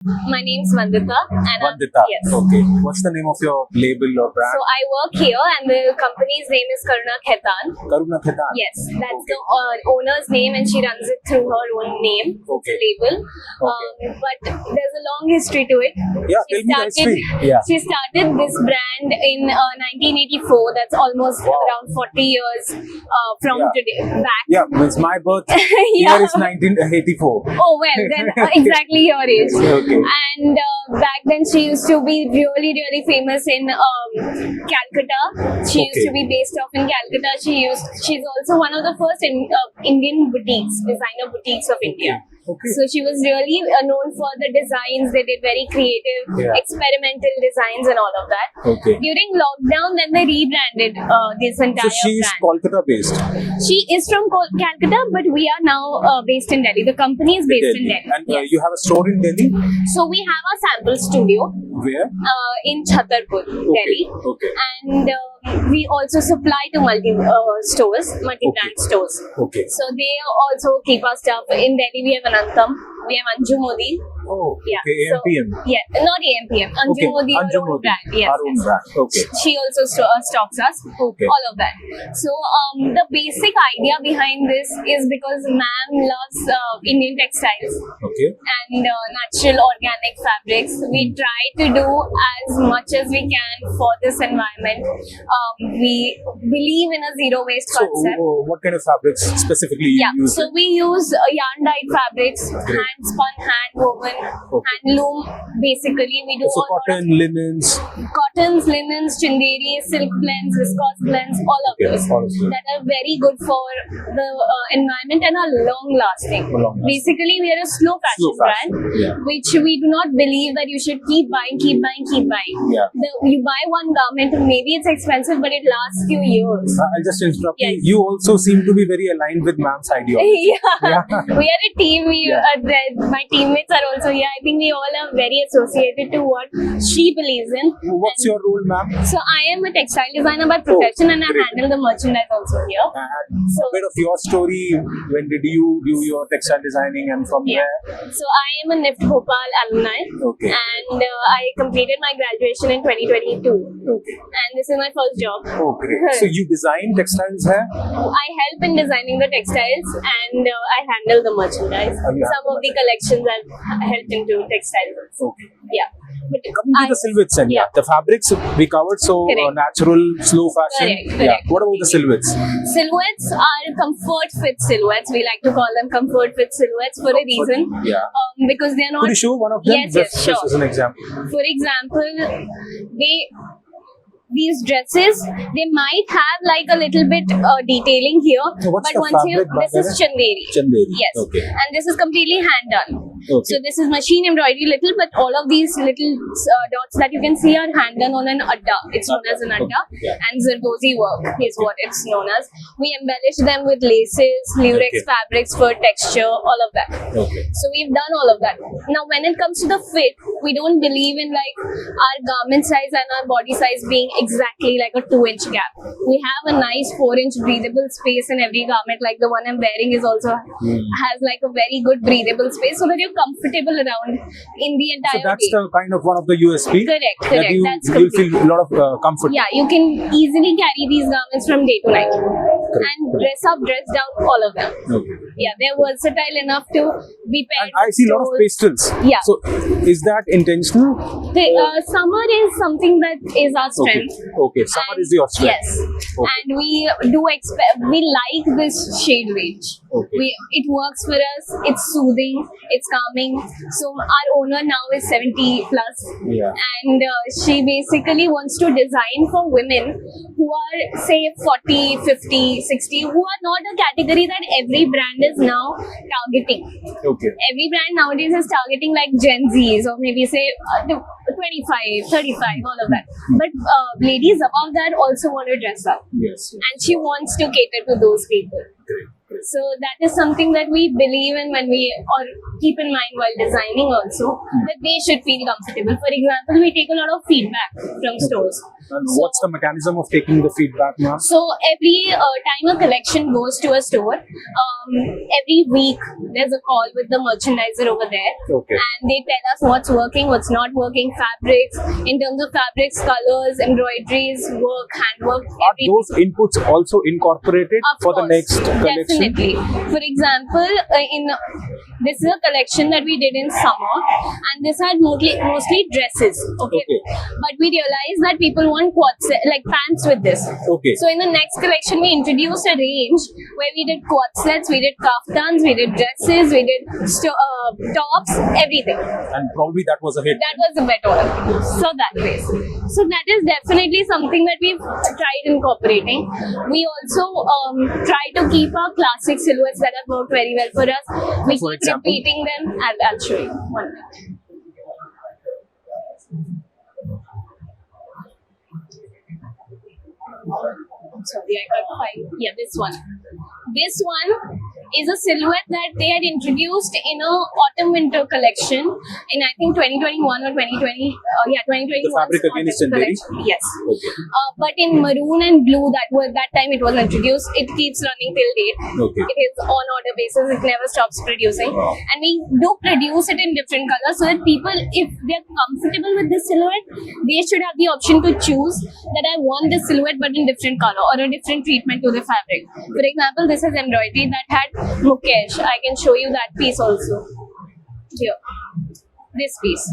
My name's Vandita, and Vandita. yes. Okay. What's the name of your label or brand? So I work here, and the company's name is Karuna Khaitan. Karuna Khaitan. Yes, that's the owner's name, and she runs it through her own name. Okay. It's a label. But there's a long history to it. Yeah, tell me the history. Yeah. She started this brand in 1984. That's almost Wow. around 40 years from today back. Yeah, it's my birth Yeah. year is 1984. Oh well, then exactly your age. Okay. And back then, she used to be really, really famous in Calcutta. She used to be based off in Calcutta. She's also one of the first Indian boutiques, designer boutiques of India. Okay. So she was really known for the designs. They did very creative, experimental designs and all of that. Okay. During lockdown, then they rebranded this entire So she's brand. Kolkata based. She is from Calcutta, but we are now based in Delhi. The company is based in Delhi. And Yes. you have a store in Delhi? So we have a sample studio Where? in Chhatarpur, Delhi, Okay. and we also supply to multi-brand stores. Okay. So they also keep our stuff. In Delhi, we have Anantam, we have Anju Modi. Oh, Yeah. okay. So, AMPM. yeah, not AMPM. Anju Okay. Modi, Anju our own Modi. brand. Yes, Our own yes. brand. Okay. She also stocks us. Okay. All of that. So the basic idea behind this is because ma'am loves Indian textiles Okay. and natural organic fabrics. We try to do as much as we can for this environment. We believe in a zero waste So, concept. what kind of fabrics specifically you Yeah, use? so we use yarn dyed fabrics, hand spun, hand woven, handloom. Basically, we do So all sort cotton, linens. of cottons, linens, chinderi, silk blends, viscose blends, all of Okay, those all of those. that are very good for the environment and are long lasting. Long-lasting. Basically, we are a slow fashion, Slow fashion, brand, yeah. which we do not believe that you should keep buying, keep buying, keep buying. Yeah. You buy one garment, maybe it's expensive, but it lasts few years. I'll just interrupt Yes. you. You also seem to be very aligned with ma'am's ideology. Yeah. We are a team. My teammates are also here. I think we all are very associated to what she believes in. What's your role, ma'am? So I am a textile designer by profession, and I great. handle the merchandise also here. And So- a bit of your story. When did you do your textile designing and from Yeah. where? So I am a NIFT Bhopal alumni, Okay. and I completed my graduation in 2022, Okay. and this is my first job. Oh, great. So you design textiles here? I help in designing the textiles, and I handle the merchandise. Oh, you Some handle of the collections I've helped into textiles also. Okay. Yeah. But Coming to the silhouettes, and yeah. the fabrics we covered, so Correct. natural, slow fashion. Correct. Yeah. What about the silhouettes? Silhouettes are comfort fit silhouettes. We like to call them comfort fit silhouettes for a reason. Yeah. Because they're not. Could you show one of them? Yes, yes, Just sure. as an example. For example, these dresses, they might have like a little bit detailing here, So what's but the once fabric, this is chanderi. Chanderi. Yes. Okay. And this is completely hand done. Okay. So this is machine embroidery little, but all of these little dots that you can see are hand done on an adda. It's known as an adda, Yeah. and Zardozi work is what it's known as. We embellish them with laces, lurex Okay. fabrics for texture, all of that. Okay. So we've done all of that. Now, when it comes to the fit, we don't believe in like our garment size and our body size being exactly like a 2-inch gap. We have a nice 4-inch breathable space in every garment. Like the one I'm wearing is also has like a very good breathable space, so that you're comfortable around in the So entire that's day. the kind of one of the USP. Correct, That correct. you That's you'll complete. feel a lot of comfort. Yeah, you can easily carry these garments from day to night Correct. and dress up, dress down, all of them. Okay. Yeah, they're versatile enough to be paired. And I see a lot of with pastels. Yeah. So is that intentional? Summer is something that is our Okay. strength. Okay. Summer is your strength. Yes, Okay. and we like this shade range. Okay. It works for us. It's soothing. It's calming. So our owner now is 70 plus, Yeah. and she basically wants to design for women who are say 40, 50, 60, who are not a category that every brand is now targeting. Okay. Every brand nowadays is targeting like Gen Zs or maybe say 25, 35, all of that. But ladies above that also want to dress up, Yes. and she wants to cater to those people. Great. Great. So that is something that we believe in when we or keep in mind while designing also that they should feel comfortable. For example, we take a lot of feedback from stores. And what's the mechanism of taking the feedback, ma'am? So every time a collection goes to a store, every week there's a call with the merchandiser over there, Okay. and they tell us what's working, what's not working, fabrics, in terms of fabrics, colors, embroideries, work, handwork, Are everything. those inputs also incorporated Of for the course, next collection? Definitely. For example, this is a collection that we did in summer, and this had mostly dresses. Okay. But we realized that people want like pants with this. Okay. So in the next collection, we introduced a range where we did quad sets, we did kaftans, we did dresses, we did tops, everything. And probably that was a hit. That was a better one. So that way. So that is definitely something that we've tried incorporating. We also try to keep our classic silhouettes that have worked very well for us. We For keep example? repeating them. I'll show you. 1 minute. Sorry, I can't find. Yeah, this one. This one is a silhouette that they had introduced in a autumn-winter collection in I think 2021 or 2020. 2021. The fabric again is Chanderi? Yes. Okay. But in maroon and blue, that time it was introduced. It keeps running till date. Okay. It is on order basis. It never stops producing. Wow. And we do produce it in different colors so that people, if they're comfortable with this silhouette, they should have the option to choose that I want this silhouette but in different color or a different treatment to the fabric. For example, this is embroidery that had Mukesh. I can show you that piece also. Here. This piece.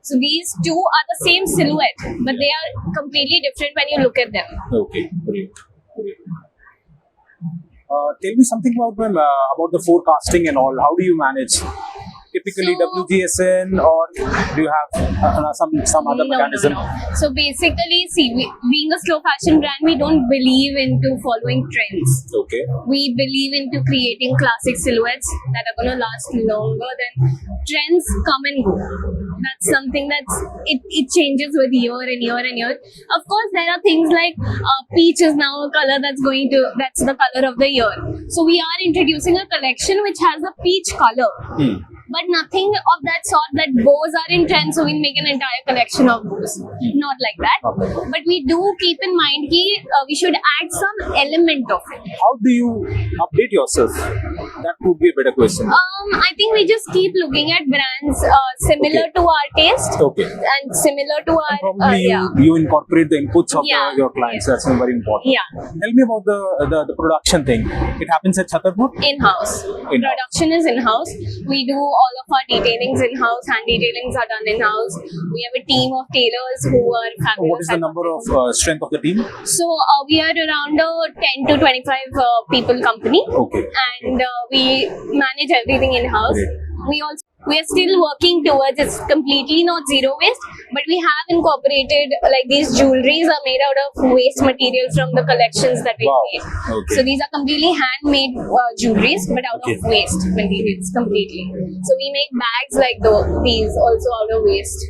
So these two are the same silhouette, but they are completely different when you look at them. Okay, great. Tell me something about the forecasting and all. How do you manage? Typically So- WGSN, or do you have some other mechanism? No. So basically, see, being a slow fashion brand, we don't believe into following trends. Okay. We believe into creating classic silhouettes that are going to last longer than trends come and go. That's something it changes with year and year and year. Of course, there are things like peach is now a color that's the color of the year. So we are introducing a collection which has a peach color. But nothing of that sort that bows are in trend, so we make an entire collection of bows. Not like that. Okay. But we do keep in mind that we should add some element of it. How do you update yourself? That would be a better question. I think we just keep looking at brands similar Okay. to our taste Okay. and similar to our And probably you incorporate the inputs of Yeah. your clients. That's very important. Yeah. Tell me about the production thing. It happens at Chhatarpur? In-house. In-house. Production is in-house. We do all of our detailings in-house. Hand detailings are done in-house. We have a team of tailors who are fabulous. What is the at number what of strength of the team? they do. So we are around a 10 to 25 people company. Okay. And we manage everything in-house. Great. We are still working towards it's completely not zero waste, but we have incorporated like these jewelries are made out of waste material from the collections that we Wow. made. Okay. So these are completely handmade jewelries, but out Okay. of waste materials completely. So we make bags like these also out of waste.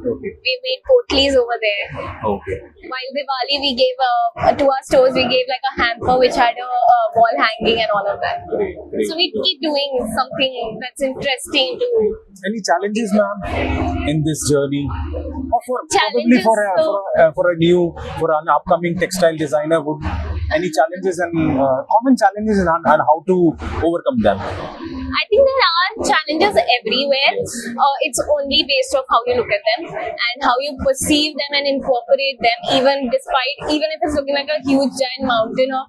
Okay. We made potlis over there. Okay. While Diwali, we gave to our stores, we gave like a hamper which had a wall hanging and all of that. Great. Great. So we keep doing something that's interesting to. Any challenges, ma'am, in this journey? Or probably Challenges, for an upcoming textile designer, would any challenges and common challenges and how to overcome them? I think there are challenges everywhere. It's only based off how you look at them and how you perceive them and incorporate them. Even if it's looking like a huge giant mountain of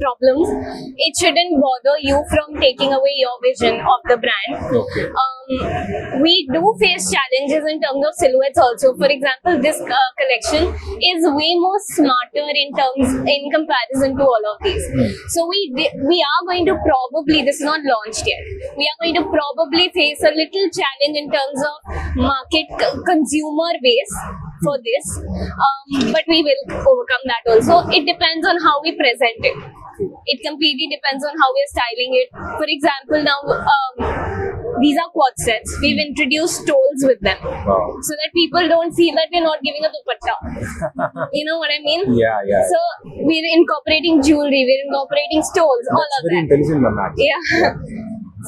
problems, it shouldn't bother you from taking away your vision of the brand. Okay. We do face challenges in terms of silhouettes also. For example, this collection is way more smarter in comparison to all of these. So we are going to probably, this is not launched yet, we are going to probably face a little challenge in terms of market consumer base for this, but we will overcome that also. It depends on how we present it. It completely depends on how we're styling it. For example, now these are quad sets. We've introduced stoles with them Wow. so that people don't feel that we're not giving a dupatta. You know what I mean? Yeah. So we're incorporating jewelry, we're incorporating stoles, all That's of very that. intelligent, ma'am. Actually. Yeah.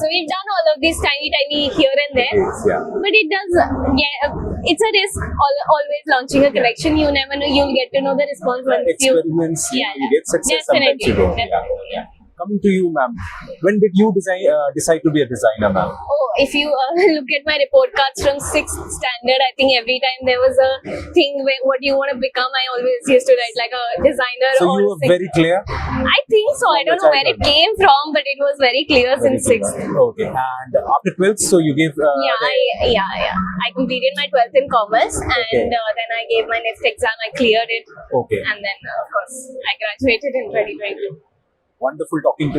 So we've done all of these tiny here and there. Yeah. But it does, it's a risk always launching a collection. You never know, you'll get to know the response once you. Experiments, Yeah, you get success, sometimes definitely, you don't. definitely, Yeah. Coming to you, ma'am. When did you decide to be a designer, ma'am? Oh, if you look at my report cards from 6th standard, I think every time there was a thing where what you want to become, I always used to write like a designer. So or you were sixth. very clear? I think so. I don't know where it came from, but it was very clear since 6th. Okay. And after 12th, so you gave... I completed my 12th in commerce, and then I gave my next exam. I cleared it, Okay. and then of course I graduated in 2022. Wonderful talking to